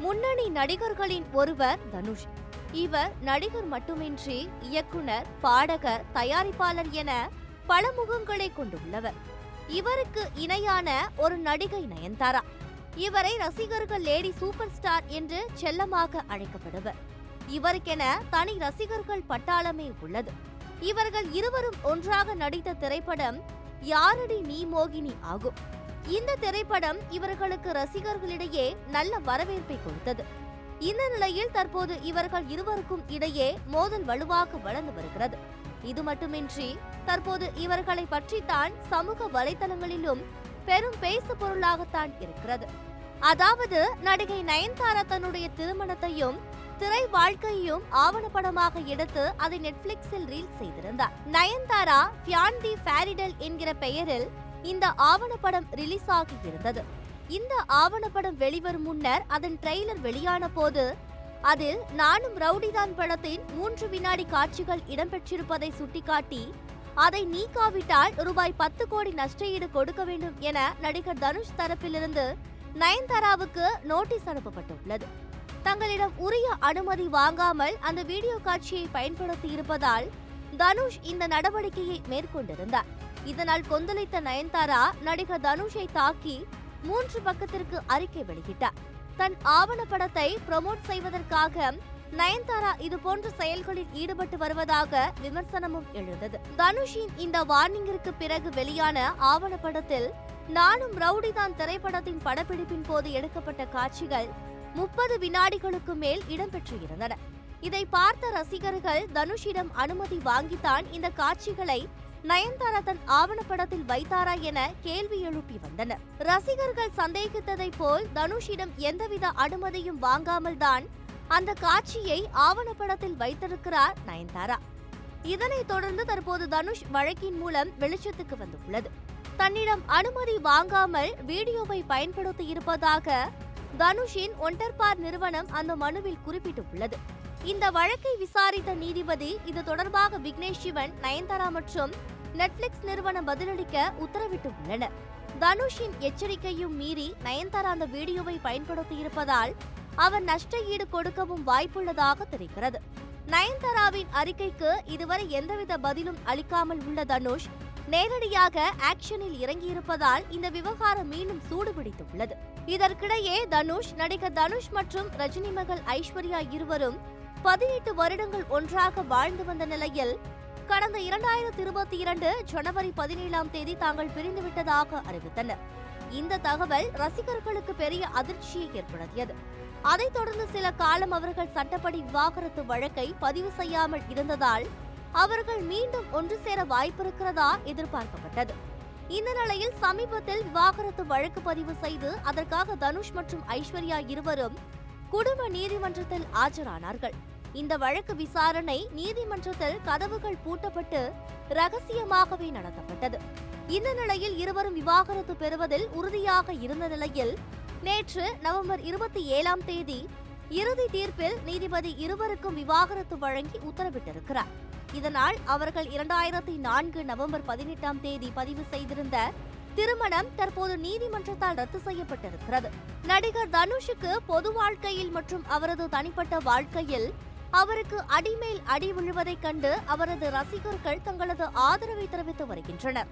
முன்னணி நடிகர்களின் ஒருவர் தனுஷ். இவர் நடிகர் மட்டுமின்றி இயக்குனர், பாடகர், தயாரிப்பாளர் என பல முகங்களை கொண்டுள்ளவர். இவருக்கு இணையான ஒரு நடிகை நயன்தாரா. இவரை ரசிகர்கள் லேடி சூப்பர் ஸ்டார் என்று செல்லமாக அழைக்கப்படுவர். இவருக்கென தனி ரசிகர்கள் பட்டாளமே உள்ளது. இவர்கள் இருவரும் ஒன்றாக நடித்த திரைப்படம் யாரடி நீ மோகினி ஆகும். இந்த திரைப்படம் இவர்களுக்கு ரசிகர்களிடையே நல்ல வரவேற்பை கொடுத்தது. இந்த நிலையில் தற்போது இவர்கள் இருவருக்கும் இடையே மோதல் வலுவாக வளர்ந்து வருகிறது. இது மட்டுமின்றி தற்போது இவர்களை பற்றித்தான் சமூக வலைதளங்களிலும் பெரும் பேசு பொருளாகத்தான் இருக்கிறது. அதாவது நடிகை நயன்தாரா தன்னுடைய திருமணத்தையும் திரை வாழ்க்கையையும் ஆவணப்படமாக எடுத்து அதை நெட்ஃபிளிக்ஸில் ரீல்ஸ் செய்திருந்தார். நயன்தாரா ஃபியான் தி ஃபேரிடல் என்கிற பெயரில் இந்த ஆவணப்படம் ரிலீஸ் ஆகி இருந்தது. இந்த ஆவணப்படம் வெளிவரும் முன்னர் அதன் ட்ரெய்லர் வெளியான போது அதில் நானும் ரவுடிதான் படத்தின் 3 வினாடி காட்சிகள் இடம்பெற்றிருப்பதை சுட்டிக்காட்டி அதை நீக்காவிட்டால் ரூபாய் 10 கோடி நஷ்டஈடு கொடுக்க வேண்டும் என நடிகர் தனுஷ் தரப்பிலிருந்து நயன்தாராவுக்கு நோட்டீஸ் அனுப்பப்பட்டுள்ளது. தங்களிடம் உரிய அனுமதி வாங்காமல் அந்த வீடியோ காட்சியை பயன்படுத்தி இருப்பதால் தனுஷ் இந்த நடவடிக்கையை மேற்கொண்டிருந்தார். இதனால் கொந்தளித்த நயன்தாரா நடிகர் தனுஷை தாக்கி 3 பக்கத்திற்கு அறிக்கை வெளியிட்டார். தன் ஆவணப்படத்தை ப்ரமோட் செய்வதற்காக நயன்தாரா இதுபோன்ற செயல்களில் ஈடுபட்டு வருவதாக விமர்சனமும் எழுந்தது. தனுஷின் இந்த வார்னிங்கிற்கு பிறகு வெளியான ஆவணப்படத்தில் நானும் ரவுடிதான் திரைப்படத்தின் படப்பிடிப்பின் போது எடுக்கப்பட்ட காட்சிகள் 30 வினாடிகளுக்கு மேல் இடம்பெற்றிருந்தன. இதை பார்த்த ரசிகர்கள் தனுஷிடம் அனுமதி வாங்கித்தான் இந்த காட்சிகளை நயன்தாரா தன் ஆவணப்படத்தில் வைத்தாரா என கேள்வி எழுப்பி வந்தனர். ரசிகர்கள் சந்தேகித்ததை போல் தனுஷிடம் எந்தவித அனுமதியும் வாங்காமல் தான் அந்த காட்சியை ஆவணப்படத்தில் வைத்திருக்கிறார் நயன்தாரா. இதனைத் தொடர்ந்து தற்போது தனுஷ் வழக்கின் மூலம் வெளிச்சத்துக்கு வந்துள்ளது. தன்னிடம் அனுமதி வாங்காமல் வீடியோவை பயன்படுத்தி இருப்பதாக தனுஷின் ஒண்டர்பார் நிறுவனம் அந்த மனுவில் குறிப்பிட்டுள்ளது. இந்த வழக்கை விசாரித்த நீதிபதி இது தொடர்பாக விக்னேஷ் சிவன், நயன்தாரா மற்றும் நெட்ஃபிளிக்ஸ் நிறுவனம் பதிலளிக்க உத்தரவிட்டு உள்ளனர். தனுஷின் எச்சரிக்கையும் மீறி நயன்தாரா அந்த வீடியோவை பயன்படுத்தி இருப்பதால் அவர் நஷ்ட ஈடு கொடுக்கவும் வாய்ப்புள்ளதாக தெரிகிறது. நயன்தாராவின் அறிக்கைக்கு இதுவரை எந்தவித பதிலும் அளிக்காமல் உள்ள தனுஷ் நேரடியாக ஆக்ஷனில் இறங்கியிருப்பதால் இந்த விவகாரம் மீண்டும் சூடுபிடித்துள்ளது. இதற்கிடையே நடிகர் தனுஷ் மற்றும் ரஜினி மகள் ஐஸ்வர்யா இருவரும் 18 வருடங்கள் ஒன்றாக வாழ்ந்து வந்த நிலையில் கடந்த 2022 ஜனவரி 17 தாங்கள் பிரிந்துவிட்டதாக அறிவித்தனர். இந்த தகவல் ரசிகர்களுக்கு பெரிய அதிர்ச்சியை ஏற்படுத்தியது. அதைத் தொடர்ந்து சில காலம் அவர்கள் சட்டப்படி விவாகரத்து வழக்கை பதிவு செய்யாமல் இருந்ததால் அவர்கள் மீண்டும் ஒன்று சேர வாய்ப்பிருக்கிறதா எதிர்பார்க்கப்பட்டது. இந்த நிலையில் சமீபத்தில் விவாகரத்து வழக்கு பதிவு செய்து அதற்காக தனுஷ் மற்றும் ஐஸ்வர்யா இருவரும் குடும்ப நீதிமன்றத்தில் ஆஜரானார்கள். இந்த வழக்கு விசாரணை நீதிமன்றத்தில் கதவுகள் பூட்டப்பட்டு ரகசியமாகவே நடத்தப்பட்டது. இந்த நிலையில் இருவரும் விவாகரத்து பெறுவதில் உறுதியாக இருந்த நிலையில் நேற்று நவம்பர் 27 இறுதி தீர்ப்பில் நீதிபதி இருவருக்கும் விவாகரத்து வழங்கி உத்தரவிட்டிருக்கிறார். இதனால் அவர்கள் 2004 நவம்பர் 18 பதிவு செய்திருந்த திருமணம் தற்போது நீதிமன்றத்தால் ரத்து செய்யப்பட்டிருக்கிறது. நடிகர் தனுஷுக்கு பொது வாழ்க்கையில் மற்றும் அவரது தனிப்பட்ட வாழ்க்கையில் அவருக்கு அடிமேல் அடி விழுவதைக் கண்டு அவரது ரசிகர்கள் தங்களது ஆதரவை தெரிவித்து வருகின்றனர்.